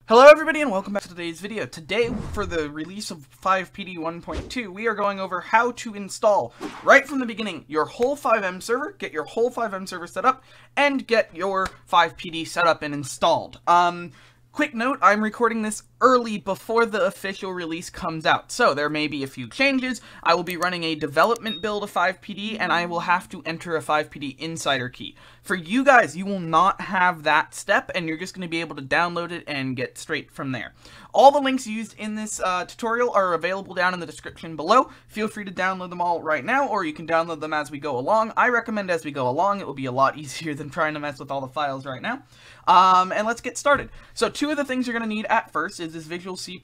Hello everybody and welcome back to today's video. Today, for the release of FivePD 1.2, we are going over how to install, right from the beginning, your whole FiveMServer, get your whole FiveMServer set up, and get your FivePD set up and installed. Quick note, I'm recording this early before the official release comes out, so there may be a few changes. I will be running a development build of FivePD, and I will have to enter a FivePD insider key. For you guys, you will not have that step, and you're just going to be able to download it and get straight from there. All the links used in this tutorial are available down in the description below. Feel free to download them all right now, or you can download them as we go along. I recommend as we go along. It will be a lot easier than trying to mess with all the files right now. And let's get started. So two of the things you're going to need at first is this Visual C++.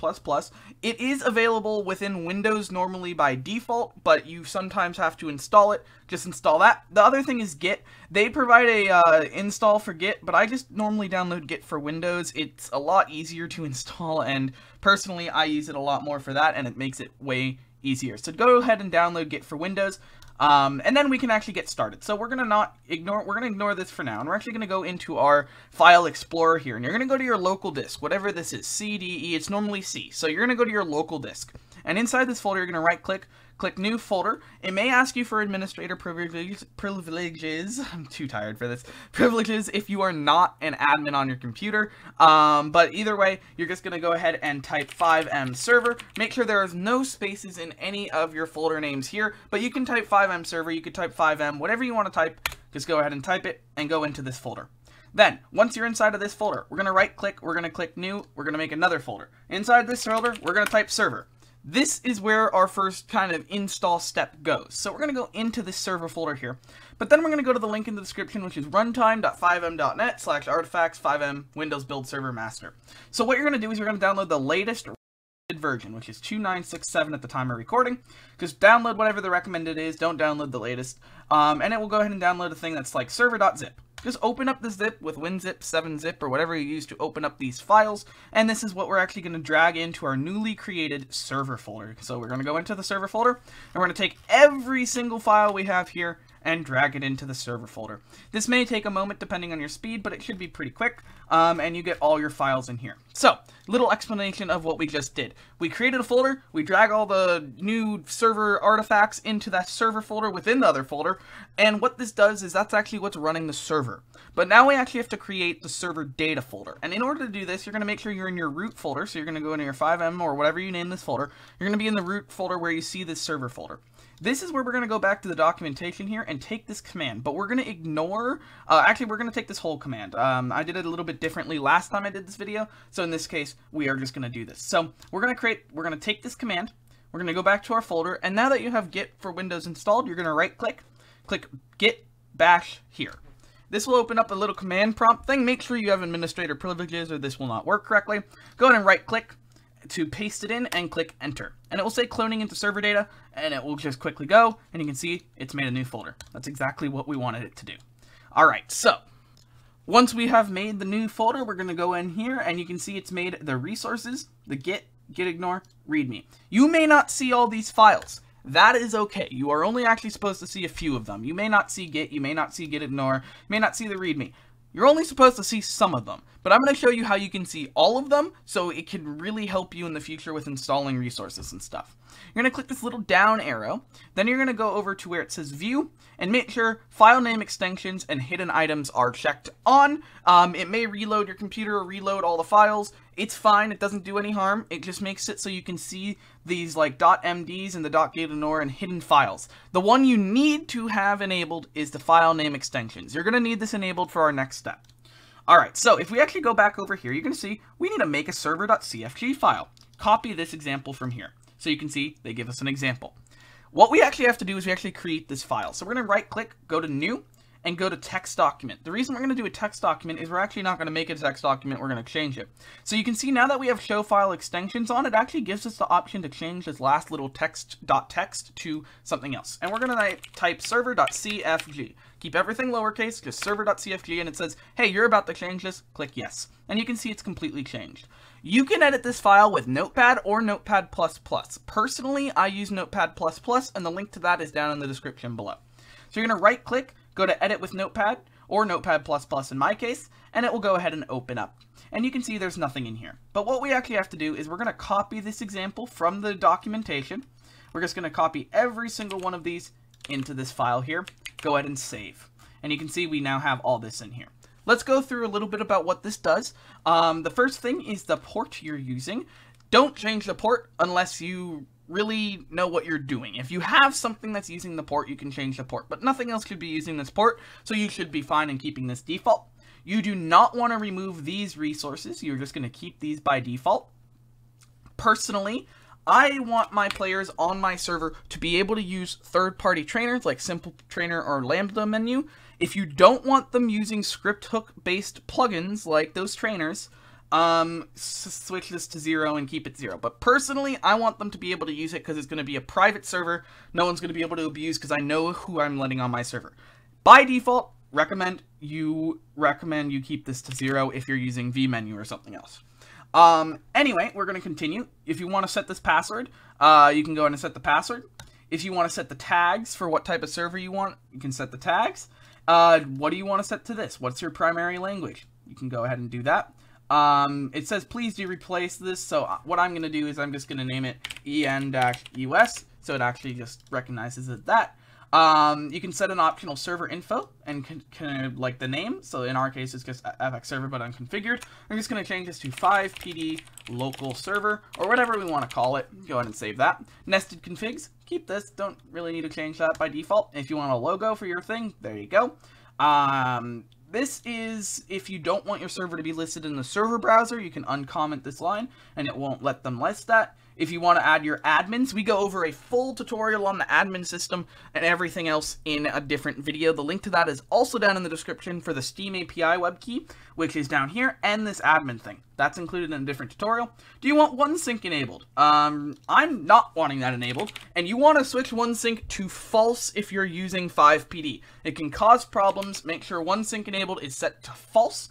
It is available within Windows normally by default, but you sometimes have to install it. Just install that. The other thing is Git. They provide a install for Git, but I just normally download Git for Windows. It's a lot easier to install, and personally I use it a lot more for that, and it makes it way easier. So go ahead and download Git for Windows. And then we can actually get started. So we're gonna ignore this for now, and we're actually gonna go into our file explorer here, and you're gonna go to your local disk, whatever this is, C, D, E, it's normally C. So you're gonna go to your local disk, and inside this folder, you're gonna right click, click new folder. It may ask you for administrator privileges. I'm too tired for this. Privileges if you are not an admin on your computer. But either way, you're just going to go ahead and type FiveMServer. Make sure there is no spaces in any of your folder names here, but you can type FiveMServer, you could type FiveM, whatever you want to type, just go ahead and type it and go into this folder. Then, once you're inside of this folder, we're going to right click, we're going to click new, we're going to make another folder. Inside this folder, we're going to type server. This is where our first kind of install step goes. So we're going to go into this server folder here, but then we're going to go to the link in the description, which is runtime.fivem.net/artifacts FiveM Windows Build Server Master. So what you're going to do is you're going to download the latest version, which is 2967 at the time of recording. Just download whatever the recommended is, don't download the latest, and it will go ahead and download a thing that's like server.zip. Just open up the zip with WinZip, 7-zip, or whatever you use to open up these files, and this is what we're actually going to drag into our newly created server folder. So we're going to go into the server folder, and we're going to take every single file we have here and drag it into the server folder. This may take a moment depending on your speed, but it should be pretty quick, and you get all your files in here. So, little explanation of what we just did. We created a folder, we drag all the new server artifacts into that server folder within the other folder, and what this does is that's actually what's running the server. But now we actually have to create the server data folder, and in order to do this, you're going to make sure you're in your root folder, so you're going to go into your FiveM or whatever you name this folder. You're going to be in the root folder where you see this server folder. This is where we're going to go back to the documentation here and take this command, but we're going to ignore, actually we're going to take this whole command. I did it a little bit differently last time I did this video, so in this case, we are just going to do this. So we're going to take this command, we're going to go back to our folder, and now that you have Git for Windows installed, you're going to right click, click Git bash here. This will open up a little command prompt thing. Make sure you have administrator privileges or this will not work correctly. Go ahead and right click to paste it in and click enter, and it will say cloning into server data, and it will just quickly go, and you can see it's made a new folder. That's exactly what we wanted it to do. Alright, so once we have made the new folder, we're going to go in here, and you can see it's made the resources, the git ignore, readme. You may not see all these files. That is okay. You are only actually supposed to see a few of them. You may not see git, you may not see git ignore, you may not see the readme. You're only supposed to see some of them, but I'm going to show you how you can see all of them, so it can really help you in the future with installing resources and stuff. You're going to click this little down arrow, then you're going to go over to where it says View, and make sure File Name Extensions and Hidden Items are checked on. It may reload your computer or reload all the files. It's fine, it doesn't do any harm, it just makes it so you can see these like .mds and the .gitignore and hidden files. The one you need to have enabled is the File Name Extensions. You're going to need this enabled for our next step. Alright, so if we actually go back over here, you're going to see we need to make a server.cfg file. Copy this example from here. So you can see they give us an example. What we actually have to do is we actually create this file. So we're going to right click, go to new, and go to text document. The reason we're going to do a text document is we're actually not going to make it a text document, we're going to change it. So you can see now that we have show file extensions on, it actually gives us the option to change this last little text to something else. And we're going to type server.cfg. Keep everything lowercase, just server.cfg, and it says, hey, you're about to change this, click yes. And you can see it's completely changed. You can edit this file with Notepad or Notepad++. Personally, I use Notepad++, and the link to that is down in the description below. So you're going to right click, go to edit with Notepad, or Notepad++ in my case, and it will go ahead and open up. And you can see there's nothing in here. But what we actually have to do is we're going to copy this example from the documentation. We're just going to copy every single one of these into this file here. Go ahead and save. And you can see we now have all this in here. Let's go through a little bit about what this does. The first thing is the port you're using. Don't change the port unless you really know what you're doing. If you have something that's using the port, you can change the port, but nothing else should be using this port, so you should be fine in keeping this default. You do not want to remove these resources. You're just going to keep these by default. Personally, I want my players on my server to be able to use third-party trainers like Simple Trainer or Lambda Menu. If you don't want them using script hook-based plugins like those trainers, switch this to 0 and keep it 0. But personally, I want them to be able to use it because it's going to be a private server. No one's going to be able to abuse because I know who I'm letting on my server. By default, recommend you keep this to 0 if you're using vMenu or something else. Anyway, we're going to continue. If you want to set this password, you can go ahead and set the password. If you want to set the tags for what type of server you want, you can set the tags. What do you want to set to this? What's your primary language? You can go ahead and do that. It says, please do replace this. So what I'm going to do is I'm just going to name it en-us. So it actually just recognizes it that. You can set an optional server info and like the name. So in our case, it's just FXServer, but unconfigured. I'm just going to change this to FivePD local server or whatever we want to call it. Go ahead and save that. Nested configs. Keep this. Don't really need to change that by default. If you want a logo for your thing, there you go. This is if you don't want your server to be listed in the server browser, you can uncomment this line and it won't let them list that. If you want to add your admins, we go over a full tutorial on the admin system and everything else in a different video. The link to that is also down in the description for the Steam API web key, which is down here, and this admin thing. That's included in a different tutorial. Do you want OneSync enabled? I'm not wanting that enabled, and you want to switch OneSync to false if you're using FivePD. It can cause problems. Make sure OneSync enabled is set to false,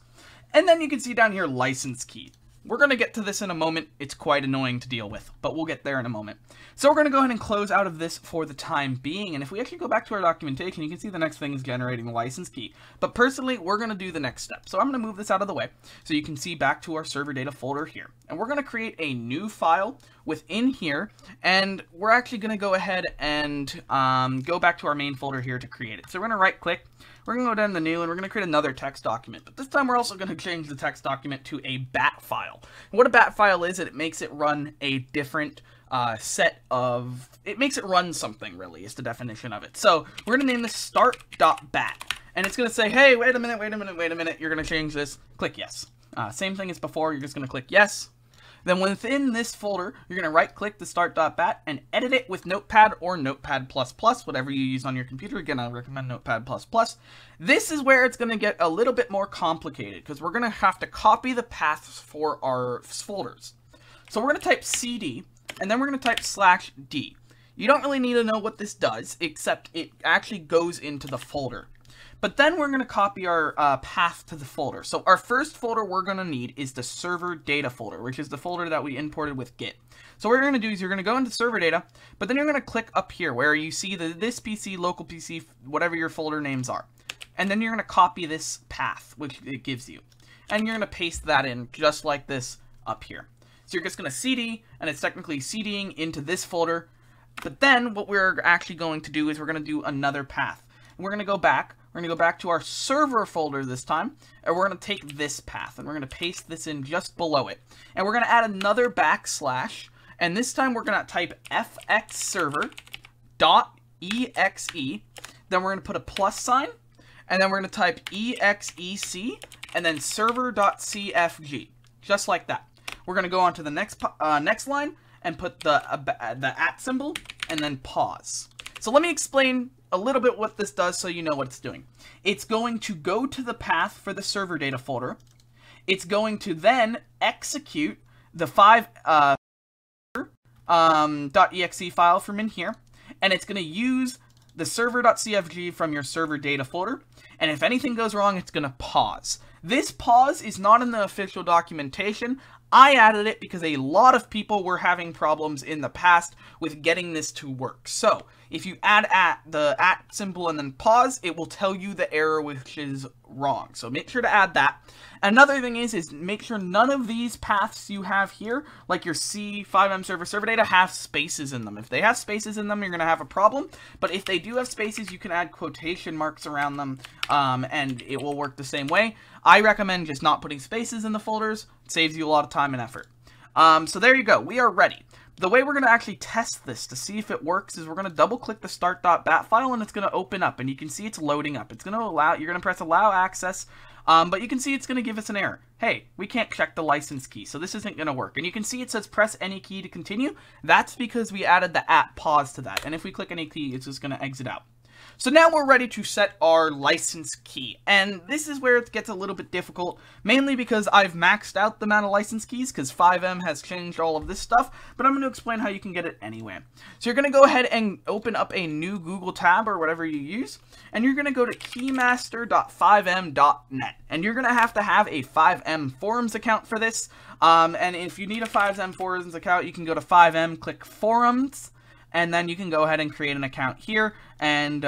and then you can see down here license key. We're going to get to this in a moment. It's quite annoying to deal with, but we'll get there in a moment. So we're going to go ahead and close out of this for the time being, and if we actually go back to our documentation, you can see the next thing is generating the license key. But personally, we're going to do the next step. So I'm going to move this out of the way so you can see back to our server data folder here. And we're going to create a new file within here, and we're actually going to go ahead and go back to our main folder here to create it. So we're going to right click. We're going to go down to new, and we're going to create another text document. But this time we're also going to change the text document to a bat file. And what a bat file is, it makes it run a different it makes it run something, really, is the definition of it. So we're going to name this Start.bat. And it's going to say, hey, wait a minute, you're going to change this. Click yes. Same thing as before, you're just going to click yes. Then within this folder, you're going to right-click the Start.bat and edit it with Notepad or Notepad++, whatever you use on your computer. Again, I recommend Notepad++. This is where it's going to get a little bit more complicated because we're going to have to copy the paths for our folders. So we're going to type cd, and then we're going to type /d. You don't really need to know what this does, except it actually goes into the folder. But then we're going to copy our path to the folder. So our first folder we're going to need is the server data folder, which is the folder that we imported with Git. So what you're going to do is you're going to go into server data, but then you're going to click up here where you see this PC, local PC, whatever your folder names are. And then you're going to copy this path, which it gives you. And you're going to paste that in just like this up here. So you're just going to cd, and it's technically cding into this folder. But then what we're actually going to do is we're going to do another path. And we're going to go back. We're going to go back to our server folder this time, and we're going to take this path, and we're going to paste this in just below it. And we're going to add another /, and this time we're going to type FXServer.exe, then we're going to put a plus sign, and then we're going to type exec, and then server.cfg, just like that. We're going to go on to the next line, and put the @ symbol, and then pause. So let me explain a little bit what this does so you know what it's doing. It's going to go to the path for the server data folder. It's going to then execute the FiveMServer.exe file from in here, and it's going to use the server.cfg from your server data folder, and if anything goes wrong, it's going to pause. This pause is not in the official documentation. I added it because a lot of people were having problems in the past with getting this to work. So, if you add the @ symbol and then pause, it will tell you the error which is wrong. So make sure to add that. Another thing is make sure none of these paths you have here, like your FiveMServer server data, have spaces in them. If they have spaces in them, you're going to have a problem. But if they do have spaces, you can add quotation marks around them, and it will work the same way. I recommend just not putting spaces in the folders. It saves you a lot of time and effort. So there you go. We are ready. The way we're going to actually test this to see if it works is we're going to double click the Start.bat file, and it's going to open up, and you can see it's loading up. It's going to allow, you're going to press allow access, but you can see it's going to give us an error. Hey, we can't check the license key, so this isn't going to work. And you can see it says press any key to continue. That's because we added the @pause to that, and if we click any key, it's just going to exit out. So now we're ready to set our license key, and this is where it gets a little bit difficult, mainly because I've maxed out the amount of license keys, because FiveM has changed all of this stuff, but I'm going to explain how you can get it anyway. So you're going to go ahead and open up a new Google tab, or whatever you use, and you're going to go to keymaster.fivem.net, and you're going to have a FiveM forums account for this, and if you need a FiveM forums account, you can go to FiveM, click forums, and then you can go ahead and create an account here and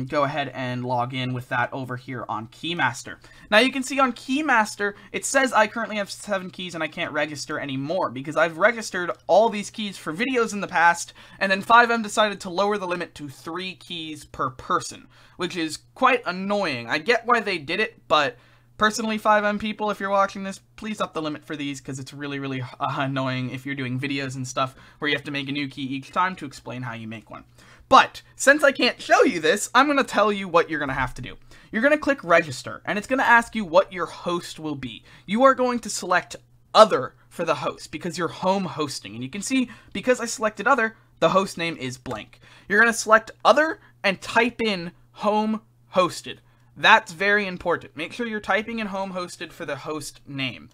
go ahead and log in with that over here on Keymaster. Now you can see on Keymaster, it says I currently have 7 keys and I can't register anymore because I've registered all these keys for videos in the past, and then FiveM decided to lower the limit to 3 keys per person, which is quite annoying. I get why they did it, but personally, FiveM people, if you're watching this, please up the limit for these, because it's really, really annoying if you're doing videos and stuff where you have to make a new key each time to explain how you make one. But, since I can't show you this, I'm going to tell you what you're going to have to do. You're going to click register, and it's going to ask you what your host will be. You are going to select other for the host, because you're home hosting. And you can see, because I selected other, the host name is blank. You're going to select other and type in home hosted. That's very important. Make sure you're typing in home hosted for the host name.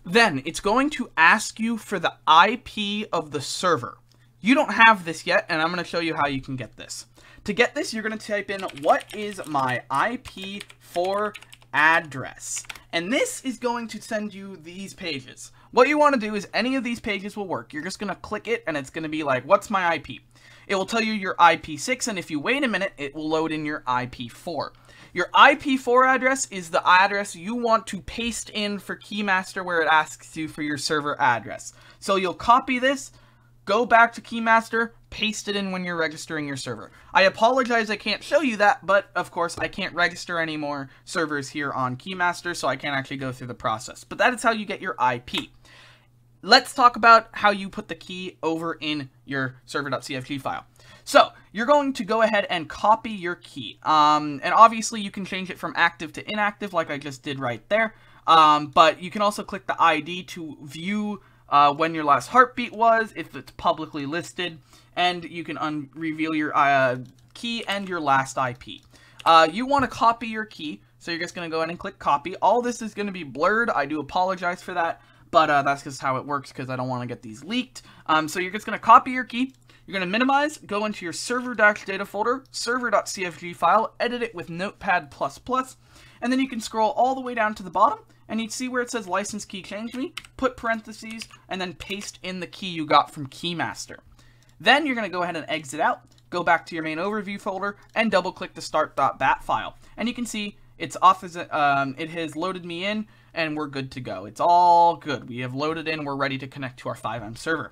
Then, it's going to ask you for the IP of the server. You don't have this yet, and I'm going to show you how you can get this. To get this, you're going to type in, what is my IP for address? And this is going to send you these pages. What you want to do is, any of these pages will work. You're just going to click it, and it's going to be like, what's my IP? It will tell you your IP6, and if you wait a minute, it will load in your IP4. Your IP4 address is the address you want to paste in for Keymaster where it asks you for your server address. So you'll copy this, go back to Keymaster, paste it in when you're registering your server. I apologize I can't show you that, but of course I can't register any more servers here on Keymaster, so I can't actually go through the process. But that is how you get your IP. Let's talk about how you put the key over in your server.cfg file. So, you're going to go ahead and copy your key. And obviously you can change it from active to inactive like I just did right there. But you can also click the ID to view when your last heartbeat was, if it's publicly listed. And you can reveal your key and your last IP. You want to copy your key, so you're just going to go ahead and click copy. All this is going to be blurred. I do apologize for that. But that's just how it works because I don't want to get these leaked. So you're just going to copy your key. You're going to minimize, go into your server-data folder, server.cfg file, edit it with Notepad++, and then you can scroll all the way down to the bottom, and you see where it says license key change me, put parentheses, and then paste in the key you got from Keymaster. Then you're going to go ahead and exit out, go back to your main overview folder, and double-click the Start.bat file. And you can see it's off as it has loaded me in, and we're good to go. It's all good. We have loaded in. We're ready to connect to our FiveMServer.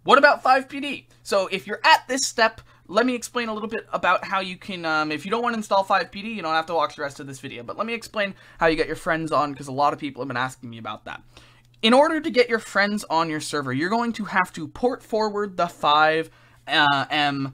What about FivePD? So if you're at this step, let me explain a little bit about how you can, if you don't want to install FivePD, you don't have to watch the rest of this video, but let me explain how you get your friends on, because a lot of people have been asking me about that. In order to get your friends on your server, you're going to have to port forward the FiveM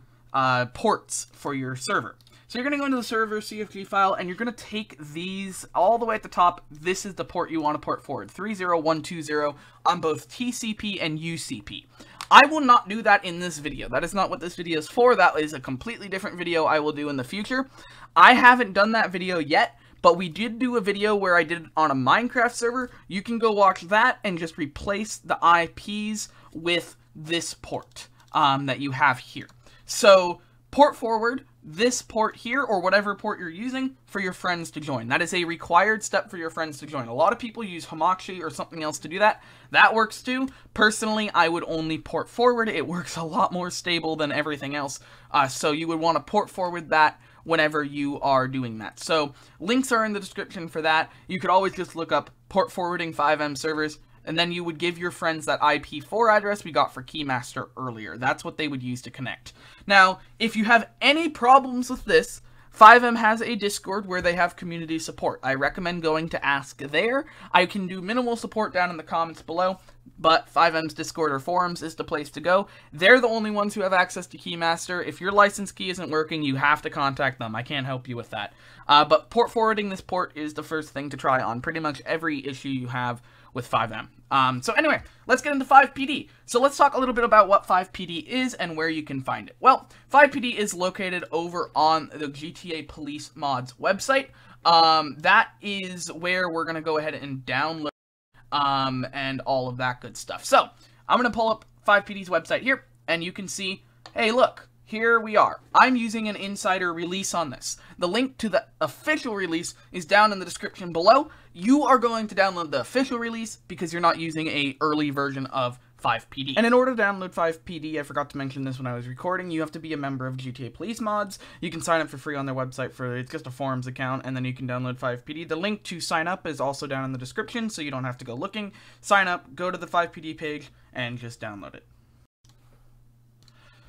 ports for your server. So you're going to go into the server.cfg file, and you're going to take these all the way at the top. This is the port you want to port forward, 30120 on both TCP and UCP. I will not do that in this video. That is not what this video is for. That is a completely different video I will do in the future. I haven't done that video yet, but we did do a video where I did it on a Minecraft server. You can go watch that and just replace the IPs with this port that you have here. So port forward this port here, or whatever port you're using, for your friends to join. That is a required step for your friends to join. A lot of people use Hamachi or something else to do that. That works too. Personally, I would only port forward. It works a lot more stable than everything else. So you would want to port forward that whenever you are doing that. So links are in the description for that. You could always just look up port forwarding FiveM servers, and then you would give your friends that IP4 address we got for Keymaster earlier. That's what they would use to connect. Now, if you have any problems with this, FiveM has a Discord where they have community support. I recommend going to ask there. I can do minimal support down in the comments below, but FiveM's Discord or forums is the place to go. They're the only ones who have access to Keymaster. If your license key isn't working, you have to contact them. I can't help you with that. But port forwarding this port is the first thing to try on pretty much every issue you have with FiveM. So anyway, let's get into FivePD. So let's talk a little bit about what FivePD is and where you can find it. Well, FivePD is located over on the GTA Police Mods website. That is where we're going to go ahead and download and all of that good stuff. So I'm going to pull up FivePD's website here, and you can see, hey, look, here we are. I'm using an insider release on this. The link to the official release is down in the description below. You are going to download the official release because you're not using an early version of FivePD. And in order to download FivePD, I forgot to mention this when I was recording, you have to be a member of GTA Police Mods. You can sign up for free on their website it's just a forums account, and then you can download FivePD. The link to sign up is also down in the description, so you don't have to go looking. Sign up, go to the FivePD page, and just download it.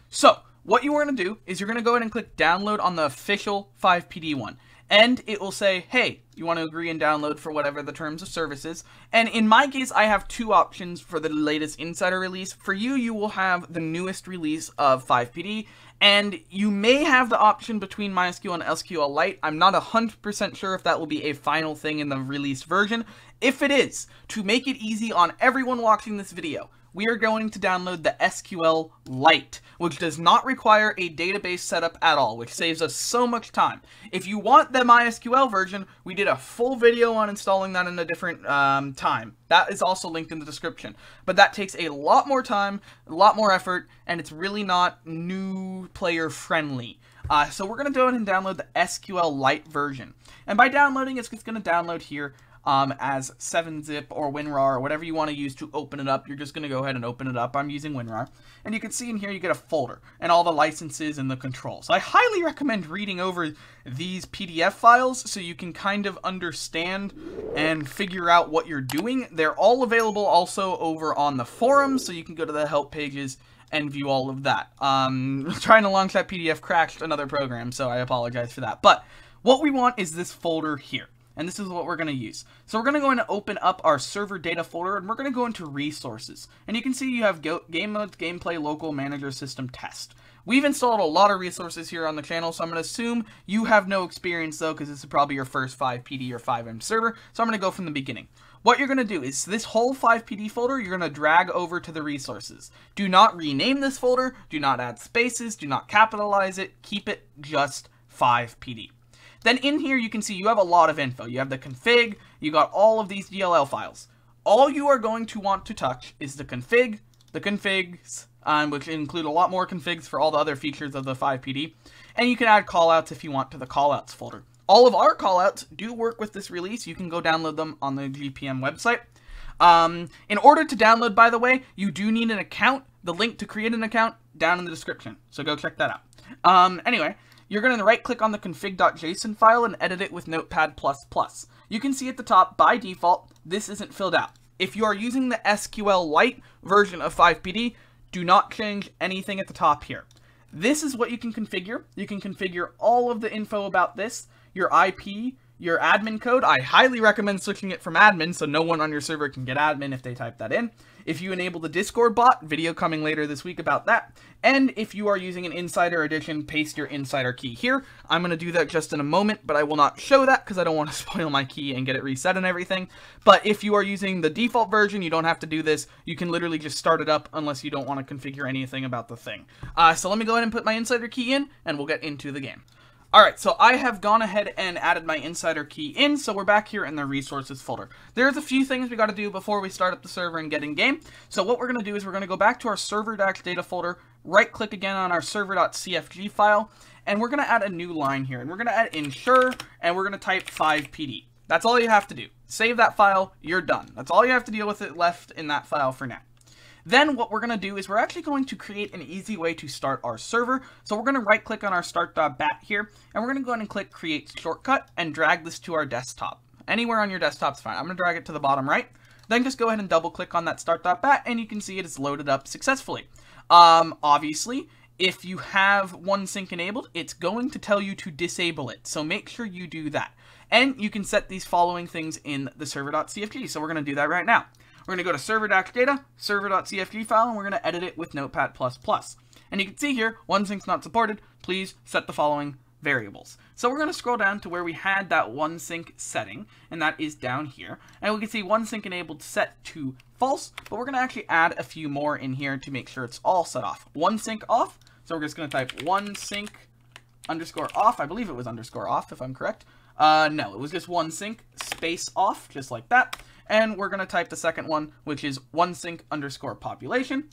So what you want to do is you're going to go ahead and click download on the official FivePD one. And it will say, hey, you want to agree and download for whatever the terms of service is. And in my case, I have two options for the latest insider release. For you, you will have the newest release of FivePD. And you may have the option between MySQL and SQLite. I'm not 100% sure if that will be a final thing in the released version. If it is, to make it easy on everyone watching this video, we are going to download the SQLite, which does not require a database setup at all, which saves us so much time. If you want the MySQL version, we did a full video on installing that in a different time. That is also linked in the description. But that takes a lot more time, a lot more effort, and it's really not new player friendly. So we're going to go ahead and download the SQLite version. And by downloading, it's just going to download here. As 7-zip or WinRAR or whatever you want to use to open it up. You're just going to go ahead and open it up. I'm using WinRAR. And you can see in here you get a folder and all the licenses and the controls. I highly recommend reading over these PDF files so you can kind of understand and figure out what you're doing. They're all available also over on the forums, so you can go to the help pages and view all of that. Trying to launch that PDF crashed another program, so I apologize for that. But what we want is this folder here. And this is what we're going to use. So we're going to go in and open up our server data folder, and we're going to go into resources. And you can see you have game modes, gameplay, local, manager, system, test. We've installed a lot of resources here on the channel, so I'm going to assume you have no experience though, because this is probably your first FivePD or FiveMServer. So I'm going to go from the beginning. What you're going to do is this whole FivePD folder, you're going to drag over to the resources. Do not rename this folder. Do not add spaces. Do not capitalize it. Keep it just FivePD. Then in here, you can see you have a lot of info. You have the config, you got all of these DLL files. All you are going to want to touch is the config, the configs, which include a lot more configs for all the other features of the FivePD. And you can add callouts if you want to the callouts folder. All of our callouts do work with this release. You can go download them on the GPM website. In order to download, by the way, you do need an account. The link to create an account down in the description. So go check that out. Anyway. You're going to right-click on the config.json file and edit it with Notepad++. You can see at the top, by default, this isn't filled out. If you are using the SQLite version of FivePD, do not change anything at the top here. This is what you can configure. You can configure all of the info about this, your IP, your admin code. I highly recommend switching it from admin so no one on your server can get admin if they type that in. If you enable the Discord bot, video coming later this week about that. And if you are using an insider edition, paste your insider key here. I'm going to do that just in a moment, but I will not show that because I don't want to spoil my key and get it reset and everything. But if you are using the default version, you don't have to do this. You can literally just start it up unless you don't want to configure anything about the thing. So let me go ahead and put my insider key in and we'll get into the game. Alright, so I have gone ahead and added my insider key in, so we're back here in the resources folder. There's a few things we got to do before we start up the server and get in game. So what we're going to do is we're going to go back to our server.data folder, right click again on our server.cfg file, and we're going to add a new line here. And we're going to add ensure, and we're going to type FivePD. That's all you have to do. Save that file, you're done. That's all you have to deal with it left in that file for now. Then what we're going to do is we're actually going to create an easy way to start our server. So we're going to right click on our Start.bat here, and we're going to go ahead and click create shortcut and drag this to our desktop. Anywhere on your desktop's fine. I'm going to drag it to the bottom right. Then just go ahead and double click on that Start.bat and you can see it is loaded up successfully. Obviously, if you have OneSync enabled, it's going to tell you to disable it. So make sure you do that. And you can set these following things in the server.cfg. So we're going to do that right now. We're going to go to server.data, server.cfg file, and we're going to edit it with Notepad++. And you can see here, OneSync's not supported. Please set the following variables. So we're going to scroll down to where we had that OneSync setting, and that is down here. And we can see OneSync enabled set to false, but we're going to actually add a few more in here to make sure it's all set off. OneSync off, so we're just going to type OneSync underscore off. I believe it was underscore off, if I'm correct. No, it was just OneSync space off, just like that. And we're going to type the second one, which is OneSync underscore population.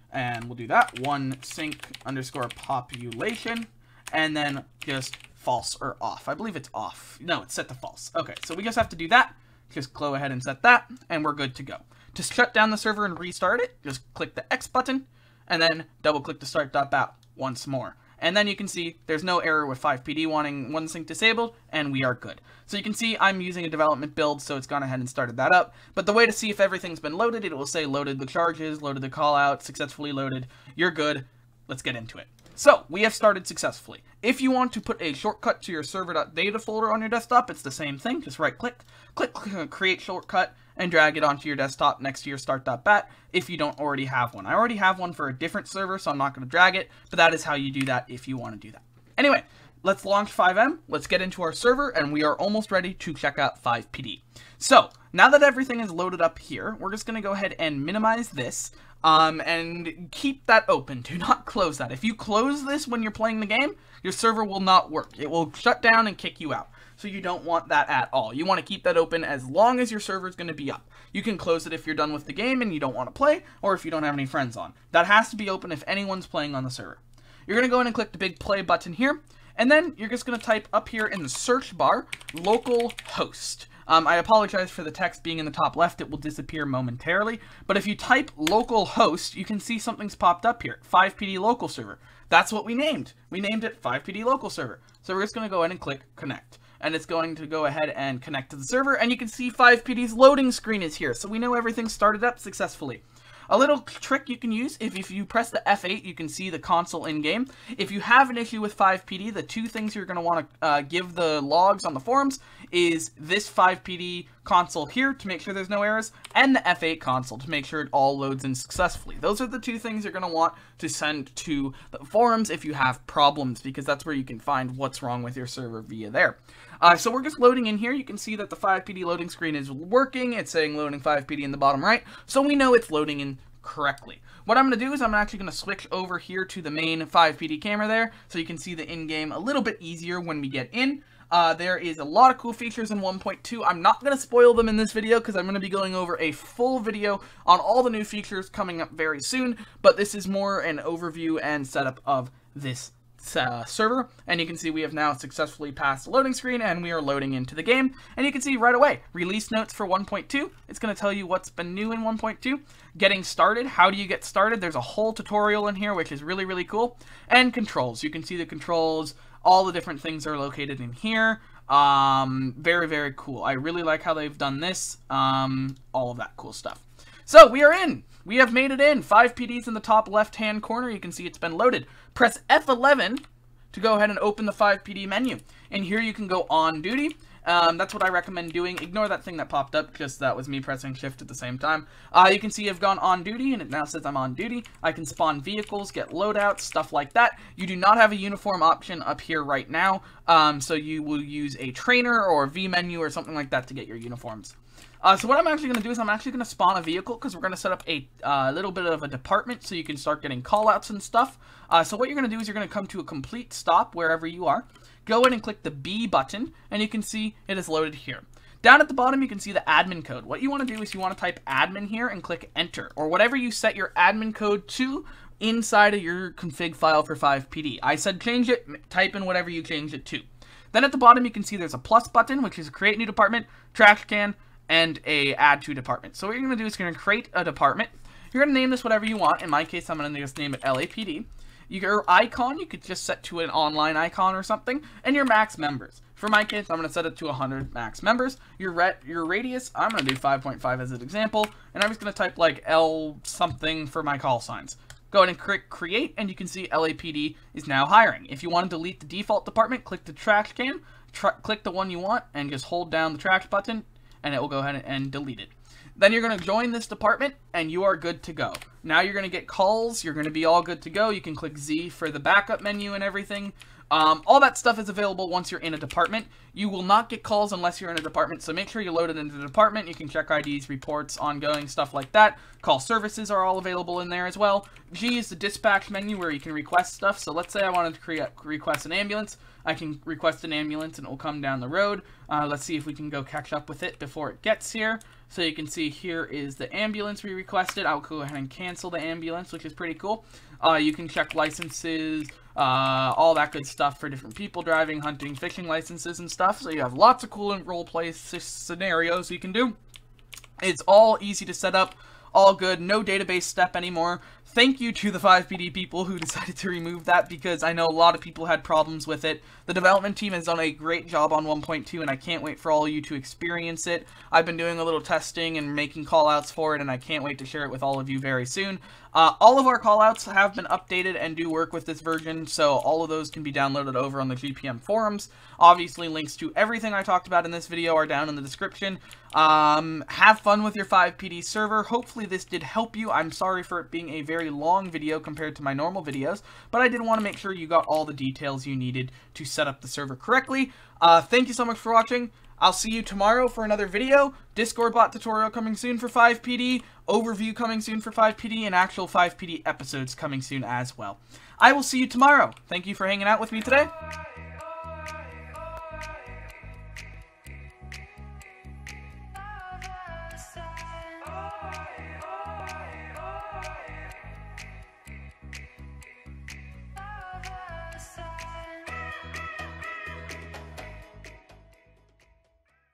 And we'll do that, OneSync underscore population. And then just false or off. I believe it's off. No, it's set to false. Okay, so we just have to do that. Just go ahead and set that, and we're good to go. To shut down the server and restart it, just click the X button, and then double click the Start.bat once more. And then you can see there's no error with FivePD wanting OneSync disabled, and we are good. So you can see I'm using a development build, so it's gone ahead and started that up. But the way to see if everything's been loaded, it will say loaded the charges, loaded the callout, successfully loaded. You're good. Let's get into it. So we have started successfully. If you want to put a shortcut to your server.data folder on your desktop, it's the same thing. Just right click, click create shortcut, and drag it onto your desktop next to your Start.bat if you don't already have one. I already have one for a different server, so I'm not going to drag it, but that is how you do that if you want to do that. Anyway, let's launch FiveM, let's get into our server, and we are almost ready to check out FivePD. So, now that everything is loaded up here, we're just going to go ahead and minimize this, and keep that open. Do not close that. If you close this when you're playing the game, your server will not work. It will shut down and kick you out. So you don't want that at all. You want to keep that open as long as your server is going to be up. You can close it if you're done with the game and you don't want to play, or if you don't have any friends on. That has to be open if anyone's playing on the server. You're going to go in and click the big play button here, and then you're just going to type up here in the search bar, localhost. I apologize for the text being in the top left. It will disappear momentarily. But if you type localhost, you can see something's popped up here. FivePD local server. That's what we named. We named it FivePD local server. So we're just going to go ahead and click connect. And it's going to go ahead and connect to the server. And you can see FivePD's loading screen is here. So we know everything started up successfully. A little trick you can use, if you press the F8, you can see the console in-game. If you have an issue with FivePD, the two things you're going to want to give the logs on the forums is this FivePD console here to make sure there's no errors, and the F8 console to make sure it all loads in successfully. Those are the two things you're going to want to send to the forums if you have problems, because that's where you can find what's wrong with your server via there. So we're just loading in here. You can see that the FivePD loading screen is working. It's saying loading FivePD in the bottom right, so we know it's loading in correctly. What I'm going to do is I'm actually going to switch over here to the main FivePD camera there, so you can see the in-game a little bit easier when we get in. There is a lot of cool features in 1.2. I'm not going to spoil them in this video because I'm going to be going over a full video on all the new features coming up very soon, but this is more an overview and setup of this server, and you can see we have now successfully passed the loading screen and we are loading into the game, and you can see right away release notes for 1.2. It's going to tell you what's been new in 1.2. Getting started, how do you get started? There's a whole tutorial in here which is really cool. And controls, you can see the controls, all the different things are located in here. Very cool. I really like how they've done this, all of that cool stuff. So we are in. We have made it in. FivePD's in the top left-hand corner. You can see it's been loaded. Press F11 to go ahead and open the FivePD menu. And here you can go on duty. That's what I recommend doing. Ignore that thing that popped up, because that was me pressing shift at the same time. You can see I've gone on duty, and it now says I'm on duty. I can spawn vehicles, get loadouts, stuff like that. You do not have a uniform option up here right now, so you will use a trainer or a V menu or something like that to get your uniforms. So what I'm actually going to do is I'm actually going to spawn a vehicle, because we're going to set up a little bit of a department so you can start getting callouts and stuff. So what you're going to do is you're going to come to a complete stop wherever you are. go in and click the B button, and you can see it is loaded here. Down at the bottom, you can see the admin code. What you want to do is you want to type admin here and click enter, or whatever you set your admin code to inside of your config file for FivePD. I said change it, type in whatever you change it to. Then at the bottom, you can see there's a plus button, which is a create new department, trash can, and a add to department. So what you're going to do is you're going to create a department. You're going to name this whatever you want. In my case, I'm going to just name it LAPD. Your icon, you could just set to an online icon or something, and your max members. For my case, I'm going to set it to 100 max members. Your radius, I'm going to do 5.5 as an example, and I'm just going to type like L something for my call signs. Go ahead and click create, and you can see LAPD is now hiring. If you want to delete the default department, click the trash can, click the one you want, and just hold down the trash button, and it will go ahead and delete it. Then you're going to join this department, and you are good to go. Now you're going to get calls. You're going to be all good to go. You can click Z for the backup menu and everything. All that stuff is available once you're in a department. You will not get calls unless you're in a department, so make sure you load it into the department. You can check IDs, reports, ongoing, stuff like that. Call services are all available in there as well. G is the dispatch menu where you can request stuff. So let's say I wanted to request an ambulance. I can request an ambulance and it will come down the road. Let's see if we can go catch up with it before it gets here. So you can see here is the ambulance we requested. I'll go ahead and cancel the ambulance, which is pretty cool. You can check licenses, all that good stuff for different people driving, hunting, fishing licenses and stuff. So you have lots of cool role-play scenarios you can do. It's all easy to set up, all good, no database step anymore. Thank you to the FivePD people who decided to remove that, because I know a lot of people had problems with it. The development team has done a great job on 1.2, and I can't wait for all of you to experience it. I've been doing a little testing and making callouts for it, and I can't wait to share it with all of you very soon. All of our callouts have been updated and do work with this version, so all of those can be downloaded over on the GPM forums. Obviously, links to everything I talked about in this video are down in the description. Have fun with your FivePD server. Hopefully this did help you. I'm sorry for it being a very long video compared to my normal videos, but I did want to make sure you got all the details you needed to set up the server correctly. Thank you so much for watching. I'll see you tomorrow for another video. Discord bot tutorial coming soon for FivePD, overview coming soon for FivePD, and actual FivePD episodes coming soon as well. I will see you tomorrow. Thank you for hanging out with me today.